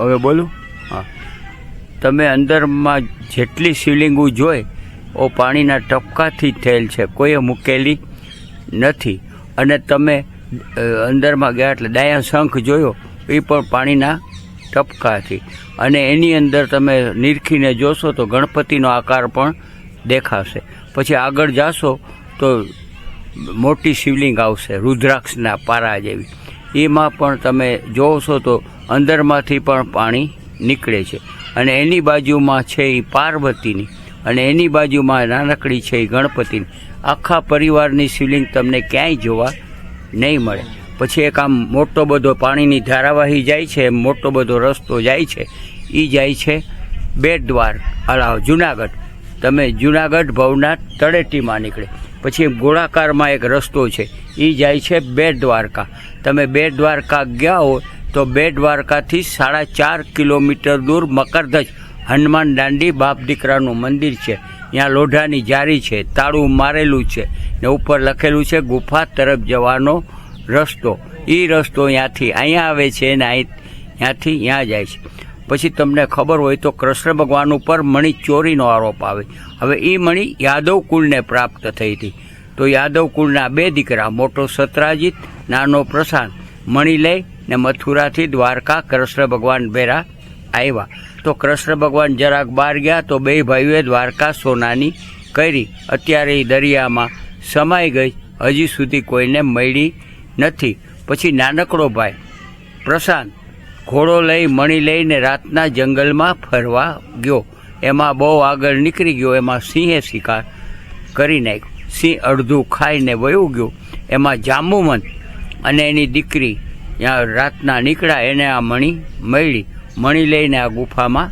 હવે બોલું? હા, તમે અંદરમાં જેટલી શિવલિંગો જોઈ એ પાણીના ટપકાથી થયેલ છે, કોઈએ મૂકેલી નથી. અને તમે અંદરમાં ગયા એટલે ડાયા શંખ જોયો એ પણ પાણીના ટપકાથી. અને એની અંદર તમે નિરખીને જોશો તો ગણપતિનો આકાર પણ દેખાશે. પછી આગળ જાશો તો મોટી શિવલિંગ આવશે રુદ્રાક્ષના પારા જેવી, એમાં પણ તમે જોશો તો અંદરમાંથી પણ પાણી નીકળે છે. અને એની બાજુમાં છે એ પાર્વતીની, અને એની બાજુમાં નાનકડી છે એ ગણપતિની. આખા પરિવારની શિવલિંગ તમને ક્યાંય જોવા નહીં મળે. પછી એક આમ મોટો બધો પાણીની ધારાવાહી જાય છે, મોટો બધો રસ્તો જાય છે, એ જાય છે બેટ દ્વાર જુનાગઢ. તમે જુનાગઢ ભવનાથ તળેટીમાં નીકળે પછી ગોળાકારમાં એક રસ્તો છે, એ જાય છે બેટ દ્વારકા. તમે બેટ દ્વારકા ગયા હો તો બેટ દ્વારકાથી 4.5 કિલોમીટર દૂર મકરધજ હનુમાન દાંડી બાપ દીકરાનું મંદિર છે. ત્યાં લોઢાની જારી છે, તાળું મારેલું છે ને ઉપર લખેલું છે ગુફા તરફ જવાનો રસ્તો. એ રસ્તો ત્યાંથી અહીંયા આવે છે ને ત્યાંથી ત્યાં જાય છે. પછી તમને ખબર હોય તો કૃષ્ણ ભગવાન ઉપર મણી ચોરીનો આરોપ આવે. હવે એ મણી યાદવ કુળને પ્રાપ્ત થઈ હતી. તો યાદવ કુળના 2 દીકરા, મોટો સત્રાજીત, નાનો પ્રશાંત, મણી લઈ ને મથુરાથી દ્વારકા કૃષ્ણ ભગવાન ભેરા આવ્યા. તો કૃષ્ણ ભગવાન જરાક બહાર ગયા તો 2 ભાઈઓએ દ્વારકા સોનાની કરી. અત્યારે એ દરિયામાં સમાઈ ગઈ, હજી સુધી કોઈને મળી નથી. પછી નાનકડો ભાઈ પ્રશાંત ઘોડો લઈ મણી લઈને રાતના જંગલમાં ફરવા ગયો. એમાં બહુ આગળ નીકળી ગયો, એમાં સિંહે શિકાર કરી નાખ્યો. સિંહ અડધું ખાઈને વયું ગયું. એમાં જાંબુવંત અને એની દીકરી ત્યાં રાતના નીકળ્યા, એને આ મણી મળી. મણી લઈને આ ગુફામાં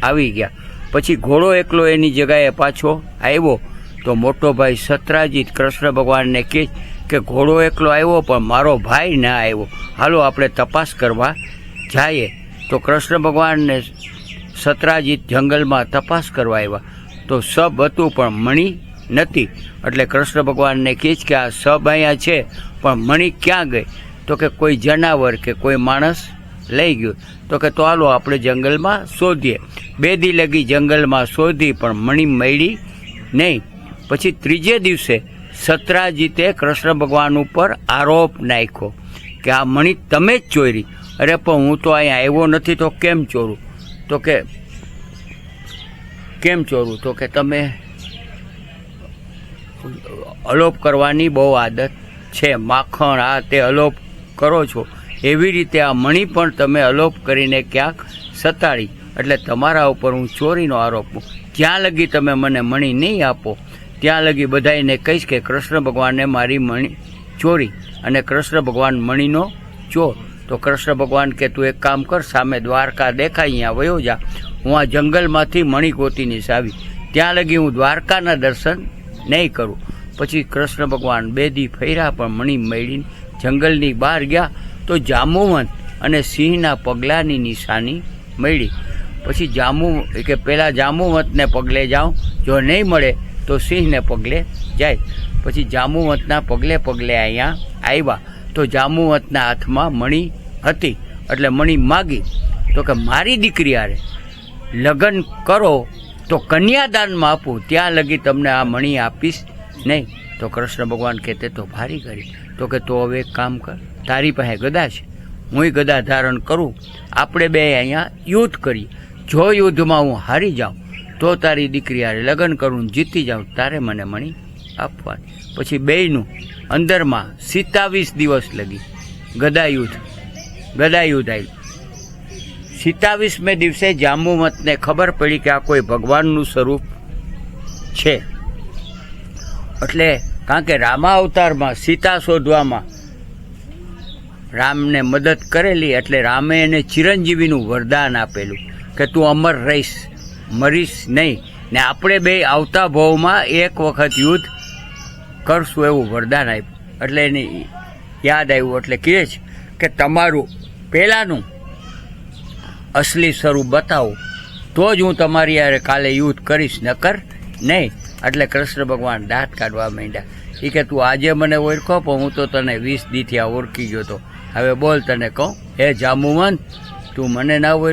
આવી ગયા. પછી ઘોડો એકલો એની જગ્યાએ પાછો આવ્યો તો મોટો ભાઈ સત્રાજીત કૃષ્ણ ભગવાનને કહે કે ઘોડો એકલો આવ્યો પણ મારો ભાઈ ના આવ્યો, હાલો આપણે તપાસ કરવા જાય. તો કૃષ્ણ ભગવાનને સત્રાજીત જંગલમાં તપાસ કરવા આવ્યા તો સબ હતું પણ મણી નથી. એટલે કૃષ્ણ ભગવાનને કહે કે આ સબ અહીંયા છે પણ મણી ક્યાં ગઈ? તો કે કોઈ જનાવર કે કોઈ માણસ લઈ ગયો. તો કે તો હાલો આપણે જંગલમાં શોધીએ. 2 દી લગી જંગલમાં શોધી પણ મણી મળી નહીં. પછી 3જે દિવસે સત્રાજીતે કૃષ્ણ ભગવાન ઉપર આરોપ નાખ્યો કે આ મણી તમે જ ચોરી. અરે પણ હું તો અહીંયા આવ્યો નથી તો કેમ ચોરું? તો કે કેમ ચોરું? તો કે તમે અલોપ કરવાની બહુ આદત છે, માખણ આ તે અલોપ કરો છો, એવી રીતે આ મણી પણ તમે અલોપ કરીને ક્યાંક સતાડી, એટલે તમારા ઉપર હું ચોરીનો આરોપ. જ્યાં લગી તમે મને મણી નહીં આપો ત્યાં લગી બધાને કહીશ કે કૃષ્ણ ભગવાને મારી મણી ચોરી, અને કૃષ્ણ ભગવાન મણીનો ચોર. તો કૃષ્ણ ભગવાન કે તું એક કામ કર, સામે દ્વારકા દેખાય અહીંયા વયો જા, હું આ જંગલમાંથી મણી ગોતીને આવી, ત્યાં લગી હું દ્વારકાના દર્શન નહીં કરું. પછી કૃષ્ણ ભગવાન 2 દી ફર્યા પણ મણી મળીને જંગલની બહાર ગયા તો જાંબુવંત અને સિંહના પગલાંની નિશાની મળી. પછી કે પહેલાં જાંબુવંતને પગલે જાઉં, જો નહીં મળે તો સિંહને પગલે જાય. પછી જાંબુવંતના પગલે પગલે અહીંયા આવ્યા તો જાંબુવંતના હાથમાં મણી હતી. એટલે મણી માગી તો કે મારી દીકરી હારે લગ્ન કરો તો કન્યાદાનમાં આપું, ત્યાં લગી તમને આ મણી આપીશ નહીં. તો કૃષ્ણ ભગવાન કહેતે તો ભારી કરી. તો કે તો હવે એક કામ કર, તારી પાસે ગદા છે, હું ગદા ધારણ કરું, આપણે 2 અહીંયા યુદ્ધ કરીએ. જો યુદ્ધમાં હું હારી જાઉં તો તારી દીકરી હારે લગ્ન કરું, જીતી જાઉં તારે મને મણી આપવાની. પછી 2નું અંદરમાં 27 દિવસ લગી ગદાયુદ્ધ આવ્યું. 27મે દિવસે જાંબુવંતને ખબર પડી કે આ કોઈ ભગવાનનું સ્વરૂપ છે. એટલે કારણ કે રામા અવતારમાં સીતા શોધવામાં રામને મદદ કરેલી, એટલે રામે એને ચિરંજીવીનું વરદાન આપેલું કે તું અમર રહીશ, મરીશ નહીં, ને આપણે 2 આવતા ભાવમાં એક વખત યુદ્ધ કરશું એવું વરદાન આપ્યું. એટલે એને યાદ આવ્યું, એટલે કહે છે કે તમારું પહેલાંનું અસલી સ્વરૂપ બતાવો તો જ હું તમારી યારે કાલે યુદ્ધ કરીશ, નકર નહીં. એટલે કૃષ્ણ ભગવાન દાંત કાઢવા માંડ્યા. એ કે તું આજે મને ઓળખો પણ હું તો તને 20 દીથી ઓળખી ગયો તો, હવે બોલ તને કહું, હે જાંબુવંત તું મને ના ઓળખ